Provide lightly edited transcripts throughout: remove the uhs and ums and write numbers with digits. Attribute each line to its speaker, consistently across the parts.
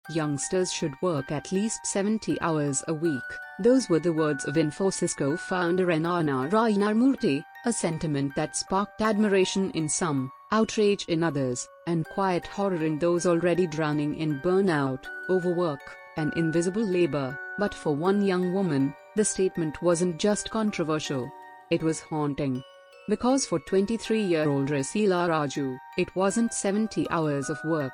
Speaker 1: youngsters should work at least 70 hours a week. Those were the words of Infosys co-founder Narayana Murthy, a sentiment that sparked admiration in some, outrage in others, and quiet horror in those already drowning in burnout, overwork, and invisible labor. But for one young woman, the statement wasn't just controversial. It was haunting. Because for 23-year-old Rasila Raju, it wasn't 70 hours of work.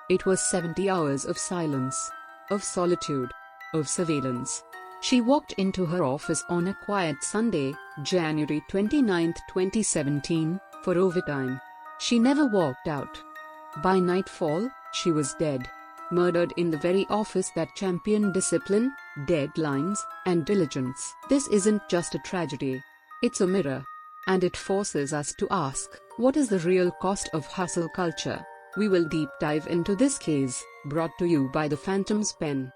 Speaker 1: It was 70 hours of silence, of solitude, of surveillance. She walked into her office on a quiet Sunday, January 29, 2017, for overtime. She never walked out. By nightfall, she was dead. Murdered in the very office that championed discipline, deadlines, and diligence. This isn't just a tragedy. It's a mirror. And it forces us to ask, what is the real cost of hustle culture? We will deep dive into this case, brought to you by the Phantom's Pen.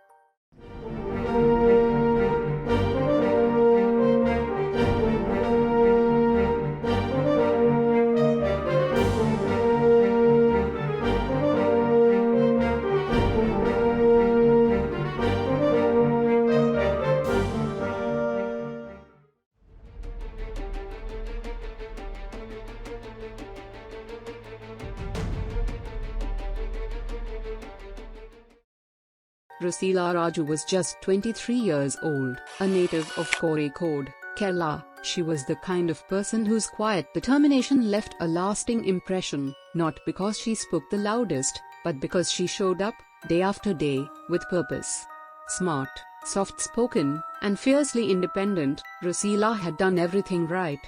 Speaker 1: Rasila Raju was just 23 years old, a native of Kozhikode, Kerala. She was the kind of person whose quiet determination left a lasting impression, not because she spoke the loudest, but because she showed up, day after day, with purpose. Smart, soft-spoken, and fiercely independent, Rasila had done everything right.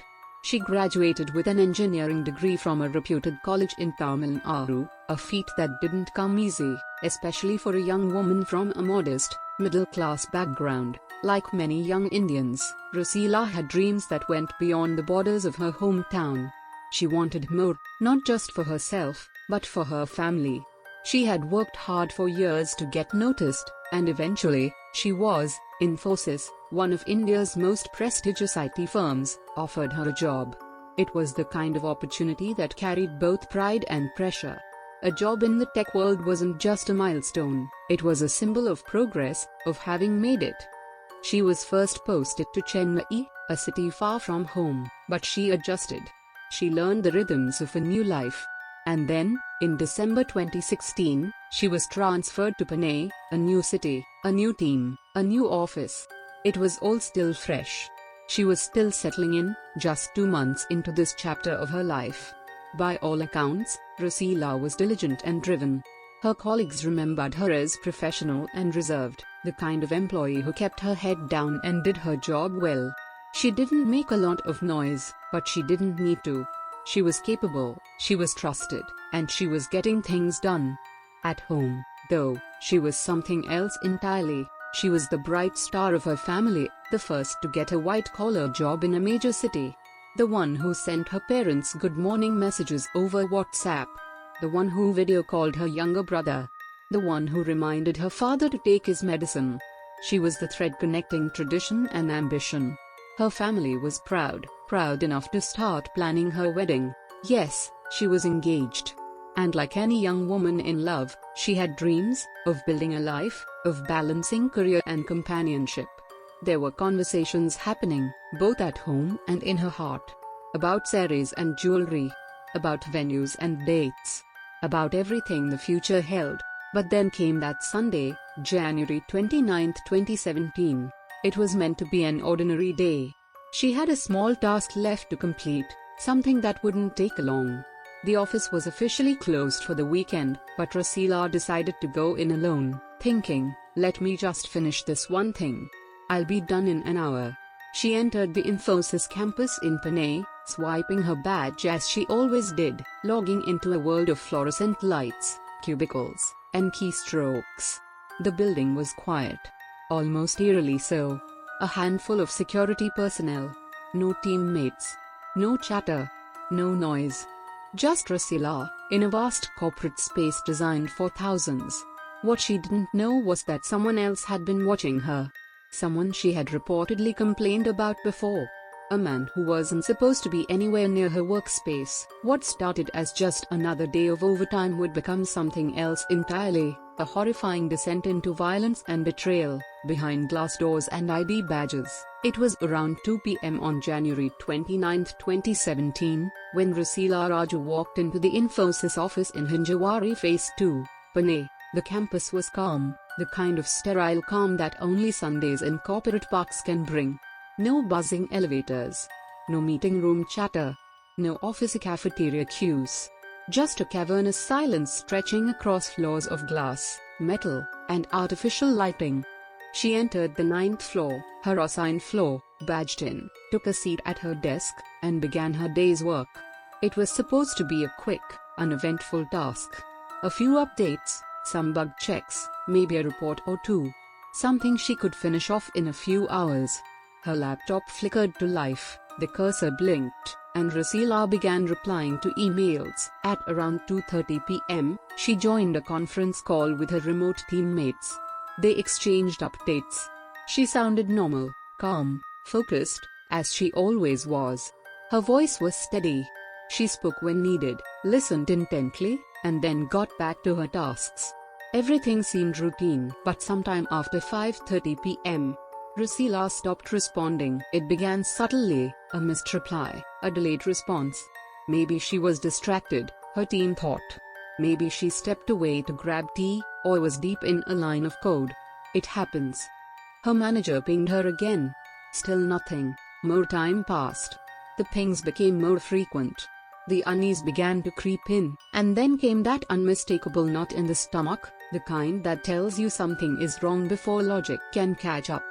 Speaker 1: She graduated with an engineering degree from a reputed college in Tamil Nadu, a feat that didn't come easy, especially for a young woman from a modest, middle-class background. Like many young Indians, Rasila had dreams that went beyond the borders of her hometown. She wanted more, not just for herself, but for her family. She had worked hard for years to get noticed, and eventually, she was. Infosys, one of India's most prestigious IT firms, offered her a job. It was the kind of opportunity that carried both pride and pressure. A job in the tech world wasn't just a milestone, it was a symbol of progress, of having made it. She was first posted to Chennai, a city far from home, but she adjusted. She learned the rhythms of a new life. And then, in December 2016, she was transferred to Pune, a new city, a new team, a new office. It was all still fresh. She was still settling in, just 2 months into this chapter of her life. By all accounts, Rasila was diligent and driven. Her colleagues remembered her as professional and reserved, the kind of employee who kept her head down and did her job well. She didn't make a lot of noise, but she didn't need to. She was capable, she was trusted, and she was getting things done. At home, though, she was something else entirely. She was the bright star of her family, the first to get a white-collar job in a major city. The one who sent her parents good morning messages over WhatsApp. The one who video called her younger brother. The one who reminded her father to take his medicine. She was the thread connecting tradition and ambition. Her family was proud enough to start planning her wedding. Yes, she was engaged. And like any young woman in love, she had dreams of building a life, of balancing career and companionship. There were conversations happening, both at home and in her heart. About saris and jewelry. About venues and dates. About everything the future held. But then came that Sunday, January 29, 2017. It was meant to be an ordinary day. She had a small task left to complete, something that wouldn't take long. The office was officially closed for the weekend, but Rasila decided to go in alone, thinking, let me just finish this one thing. I'll be done in an hour. She entered the Infosys campus in Pune, swiping her badge as she always did, logging into a world of fluorescent lights, cubicles, and keystrokes. The building was quiet. Almost eerily so. A handful of security personnel. No teammates. No chatter. No noise. Just Rasila, in a vast corporate space designed for thousands. What she didn't know was that someone else had been watching her. Someone she had reportedly complained about before. A man who wasn't supposed to be anywhere near her workspace. What started as just another day of overtime would become something else entirely, a horrifying descent into violence and betrayal, behind glass doors and ID badges. It was around 2 p.m. on January 29, 2017, when Rasila Raju walked into the Infosys office in Hinjawari Phase 2, Pune. The campus was calm, the kind of sterile calm that only Sundays in corporate parks can bring. No buzzing elevators. No meeting room chatter. No office cafeteria queues. Just a cavernous silence stretching across floors of glass, metal, and artificial lighting. She entered the 9th floor, her assigned floor, badged in, took a seat at her desk, and began her day's work. It was supposed to be a quick, uneventful task. A few updates, some bug checks, maybe a report or two. Something she could finish off in a few hours. Her laptop flickered to life, the cursor blinked, and Rasila began replying to emails. At around 2:30 p.m., she joined a conference call with her remote teammates. They exchanged updates. She sounded normal, calm, focused, as she always was. Her voice was steady. She spoke when needed, listened intently, and then got back to her tasks. Everything seemed routine, but sometime after 5:30 p.m., Rasila stopped responding. It began subtly, a missed reply, a delayed response. Maybe she was distracted, her team thought. Maybe she stepped away to grab tea, or was deep in a line of code. It happens. Her manager pinged her again. Still nothing. More time passed. The pings became more frequent. The unease began to creep in, and then came that unmistakable knot in the stomach, the kind that tells you something is wrong before logic can catch up.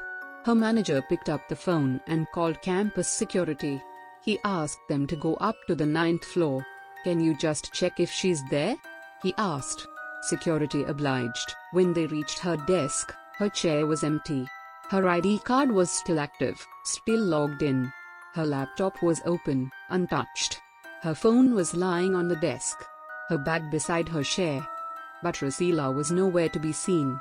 Speaker 1: Her manager picked up the phone and called campus security. He asked them to go up to the 9th floor. "Can you just check if she's there?" he asked. Security obliged. When they reached her desk, her chair was empty. Her ID card was still active, still logged in. Her laptop was open, untouched. Her phone was lying on the desk. Her bag beside her chair. But Rasila was nowhere to be seen.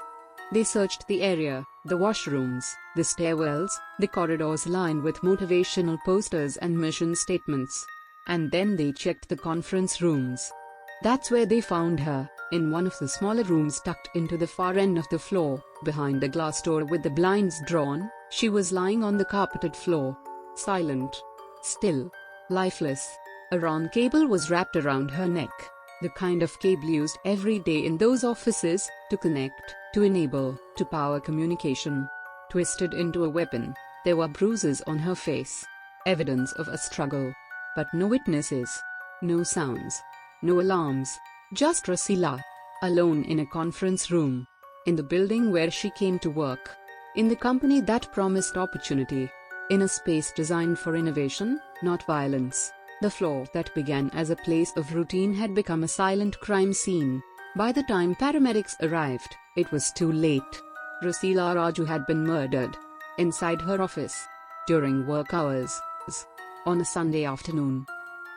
Speaker 1: They searched the area, the washrooms, the stairwells, the corridors lined with motivational posters and mission statements. And then they checked the conference rooms. That's where they found her, in one of the smaller rooms tucked into the far end of the floor, behind a glass door with the blinds drawn. She was lying on the carpeted floor. Silent. Still. Lifeless. A RAN cable was wrapped around her neck. The kind of cable used every day in those offices, to connect, to enable, to power communication. Twisted into a weapon. There were bruises on her face. Evidence of a struggle. But no witnesses. No sounds. No alarms. Just Rasila. Alone in a conference room. In the building where she came to work. In the company that promised opportunity. In a space designed for innovation, not violence. The floor that began as a place of routine had become a silent crime scene. By the time paramedics arrived, it was too late. Rasila Raju had been murdered. Inside her office. During work hours. On a Sunday afternoon.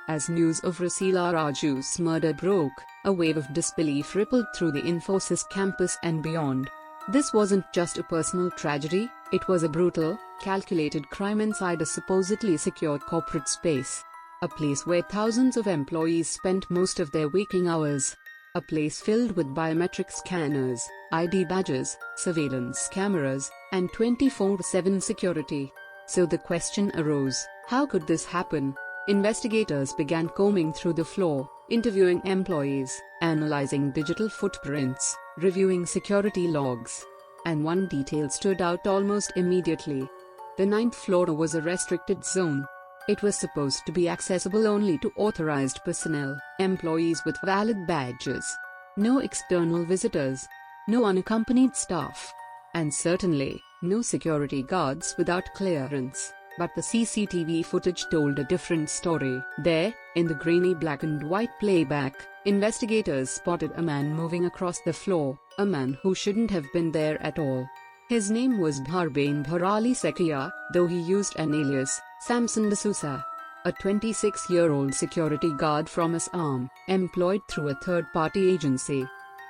Speaker 1: As news of Rasila Raju's murder broke, a wave of disbelief rippled through the Infosys campus and beyond. This wasn't just a personal tragedy, it was a brutal, calculated crime inside a supposedly secure corporate space. A place where thousands of employees spent most of their waking hours. A place filled with biometric scanners, ID badges, surveillance cameras, and 24/7 security. So the question arose, how could this happen? Investigators began combing through the floor, interviewing employees, analyzing digital footprints, reviewing security logs. And one detail stood out almost immediately. The 9th floor was a restricted zone. It was supposed to be accessible only to authorized personnel, employees with valid badges. No external visitors. No unaccompanied staff. And certainly, no security guards without clearance. But the CCTV footage told a different story. There, in the grainy black and white playback, investigators spotted a man moving across the floor, a man who shouldn't have been there at all. His name was Bharbain Bharali Sekia, though he used an alias, Samson D'Souza. A 26-year-old security guard from Assam, employed through a third-party agency.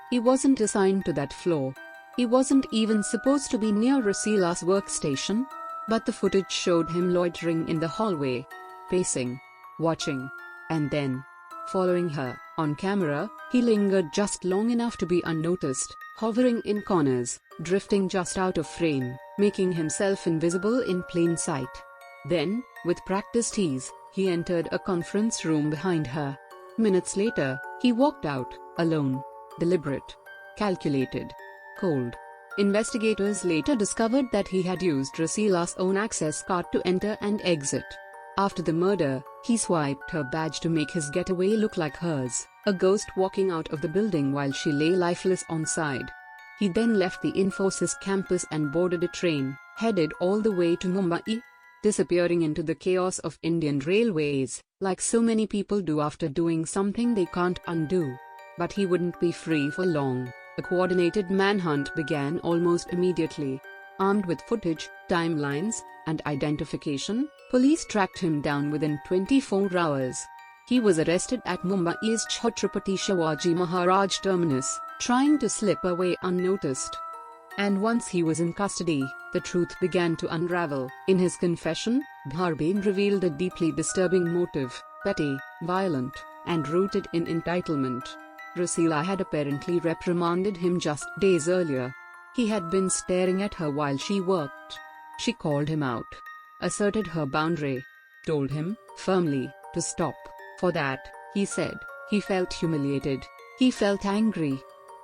Speaker 1: He wasn't assigned to that floor. He wasn't even supposed to be near Rasila's workstation. but the footage showed him loitering in the hallway, pacing, watching, and then following her. On camera, he lingered just long enough to be unnoticed, hovering in corners, drifting just out of frame, making himself invisible in plain sight. Then, with practiced ease, he entered a conference room behind her. Minutes later, he walked out, alone, deliberate, calculated, cold. Investigators later discovered that he had used Rasila's own access card to enter and exit. After the murder, he swiped her badge to make his getaway look like hers, a ghost walking out of the building while she lay lifeless on side. He then left the Infosys campus and boarded a train, headed all the way to Mumbai, disappearing into the chaos of Indian railways, like so many people do after doing something they can't undo. But he wouldn't be free for long. A coordinated manhunt began almost immediately. Armed with footage, timelines, and identification, police tracked him down within 24 hours. He was arrested at Mumbai's Chhatrapati Shivaji Maharaj terminus, trying to slip away unnoticed. And once he was in custody, the truth began to unravel. In his confession, Bharbain revealed a deeply disturbing motive, petty, violent, and rooted in entitlement. Rasila had apparently reprimanded him just days earlier. He had been staring at her while she worked. She called him out, asserted her boundary, told him, firmly, to stop. For that, he said, he felt humiliated. He felt angry.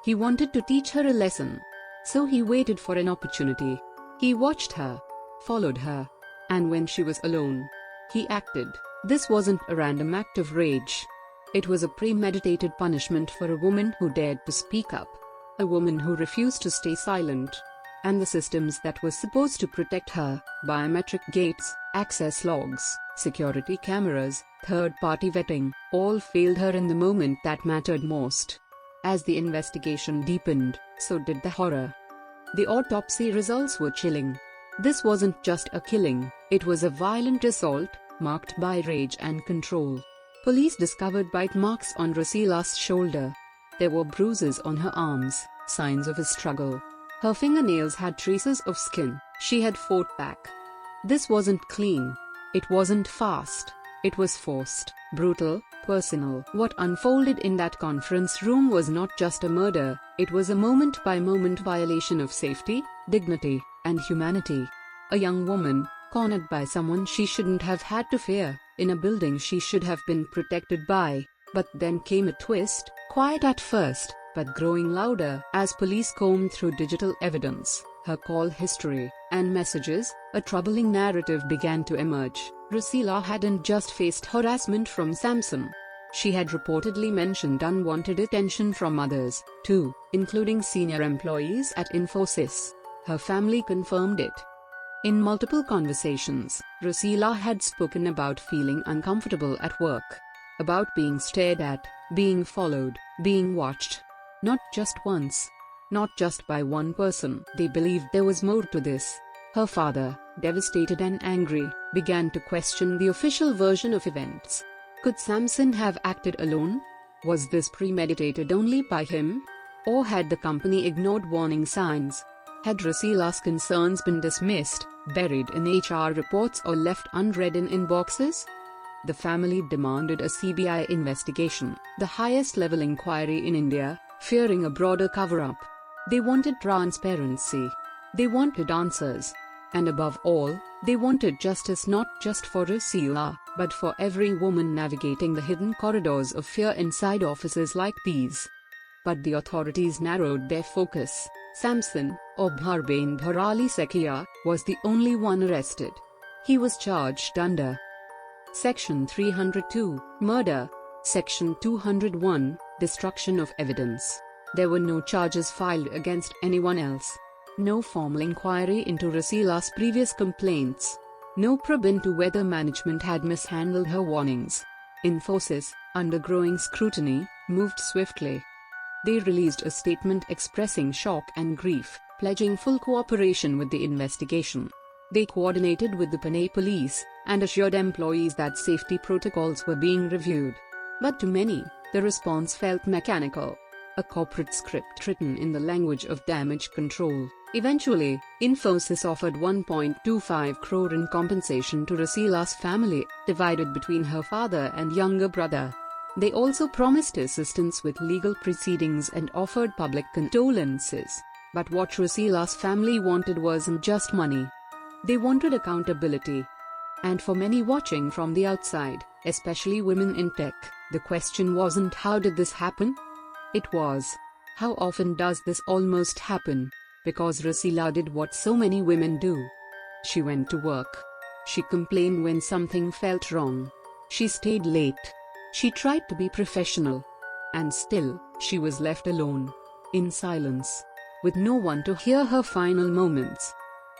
Speaker 1: He wanted to teach her a lesson. So he waited for an opportunity. He watched her, followed her, and when she was alone, he acted. This wasn't a random act of rage. It was a premeditated punishment for a woman who dared to speak up, a woman who refused to stay silent. And the systems that were supposed to protect her, biometric gates, access logs, security cameras, third-party vetting, all failed her in the moment that mattered most. As the investigation deepened, so did the horror. The autopsy results were chilling. This wasn't just a killing, it was a violent assault, marked by rage and control. Police discovered bite marks on Rasila's shoulder. There were bruises on her arms, signs of a struggle. Her fingernails had traces of skin. She had fought back. This wasn't clean. It wasn't fast. It was forced, brutal, personal. What unfolded in that conference room was not just a murder, it was a moment-by-moment violation of safety, dignity, and humanity. A young woman, cornered by someone she shouldn't have had to fear, in a building she should have been protected by. But then came a twist, quiet at first, but growing louder as police combed through digital evidence, her call history, and messages. A troubling narrative began to emerge. Rasila hadn't just faced harassment from Samson. She had reportedly mentioned unwanted attention from others, too, including senior employees at Infosys. Her family confirmed it. In multiple conversations, Rasila had spoken about feeling uncomfortable at work, about being stared at, being followed, being watched. Not just once. Not just by one person. They believed there was more to this. Her father, devastated and angry, began to question the official version of events. Could Samson have acted alone? Was this premeditated only by him? Or had the company ignored warning signs? Had Rasila's concerns been dismissed, buried in HR reports, or left unread in inboxes? The family demanded a CBI investigation, the highest level inquiry in India, fearing a broader cover-up. They wanted transparency. They wanted answers. And above all, they wanted justice, not just for Rasila, but for every woman navigating the hidden corridors of fear inside offices like these. But the authorities narrowed their focus. Samson, or Bharbain Bharali Sekia, was the only one arrested. He was charged under Section 302, murder, Section 201, destruction of evidence. There were no charges filed against anyone else. No formal inquiry into Rasila's previous complaints. No probe into whether management had mishandled her warnings. Infosys, under growing scrutiny, moved swiftly. They released a statement expressing shock and grief, pledging full cooperation with the investigation. They coordinated with the Pune police, and assured employees that safety protocols were being reviewed. But to many, the response felt mechanical. a corporate script written in the language of damage control. Eventually, Infosys offered 1.25 crore in compensation to Rasila's family, divided between her father and younger brother. They also promised assistance with legal proceedings and offered public condolences. But what Rasila's family wanted wasn't just money. They wanted accountability. And for many watching from the outside, especially women in tech, the question wasn't how did this happen? It was, how often does this almost happen? Because Rasila did what so many women do. She went to work. She complained when something felt wrong. She stayed late. She tried to be professional. And still, she was left alone. In silence. With no one to hear her final moments.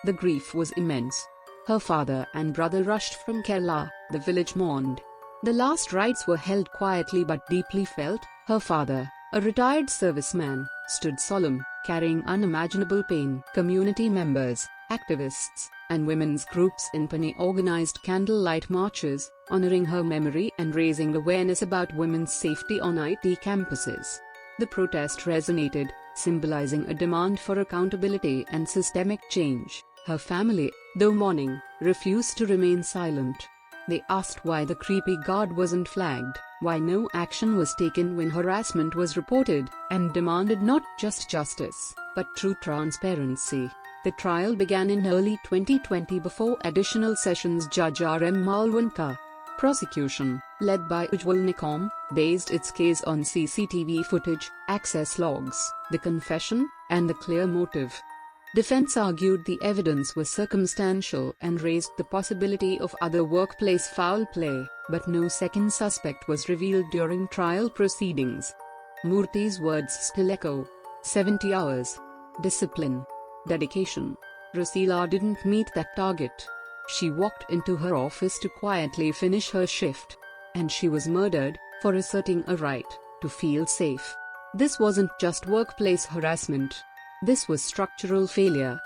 Speaker 1: The grief was immense. Her father and brother rushed from Kerala, the village mourned. The last rites were held quietly but deeply felt. Her father, a retired serviceman, stood solemn, carrying unimaginable pain. Community members, activists, and women's groups in Pune organized candlelight marches, honoring her memory and raising awareness about women's safety on IT campuses. The protest resonated, symbolizing a demand for accountability and systemic change. Her family, though mourning, refused to remain silent. They asked why the creepy guard wasn't flagged, why no action was taken when harassment was reported, and demanded not just justice, but true transparency. The trial began in early 2020 before additional sessions Judge R.M. Malwanka. Prosecution, led by Ujjwal Nikam, based its case on CCTV footage, access logs, the confession, and the clear motive. Defense argued the evidence was circumstantial and raised the possibility of other workplace foul play, but no second suspect was revealed during trial proceedings. Murthy's words still echo. 70 hours. Discipline. Dedication. Rasila didn't meet that target. She walked into her office to quietly finish her shift. And she was murdered for asserting a right to feel safe. This wasn't just workplace harassment. This was structural failure.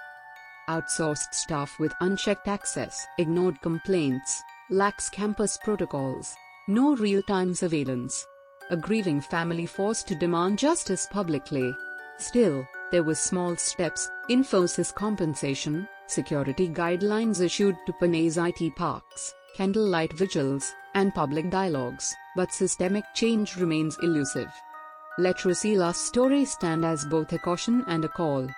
Speaker 1: Outsourced staff with unchecked access, ignored complaints, lax campus protocols, no real-time surveillance. A grieving family forced to demand justice publicly. Still, there were small steps: Infosys compensation, security guidelines issued to Pune's IT parks, candlelight vigils, and public dialogues, but systemic change remains elusive. Let Rasila's story stand as both a caution and a call.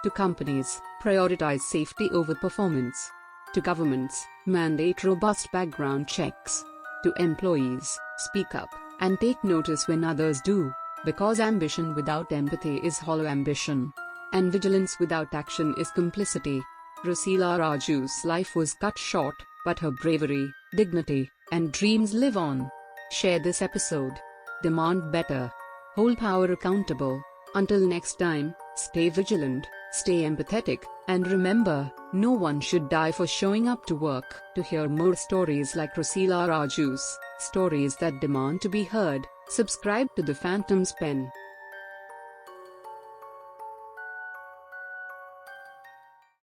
Speaker 1: To companies, prioritize safety over performance. To governments, mandate robust background checks. To employees, speak up and take notice when others do, because ambition without empathy is hollow ambition. And vigilance without action is complicity. Rasila Raju's life was cut short, but her bravery, dignity, and dreams live on. Share this episode. Demand better. Hold power accountable. Until next time, stay vigilant, stay empathetic, and remember, no one should die for showing up to work. To hear more stories like Rasila Raju's, stories that demand to be heard, subscribe to The Phantom's Pen.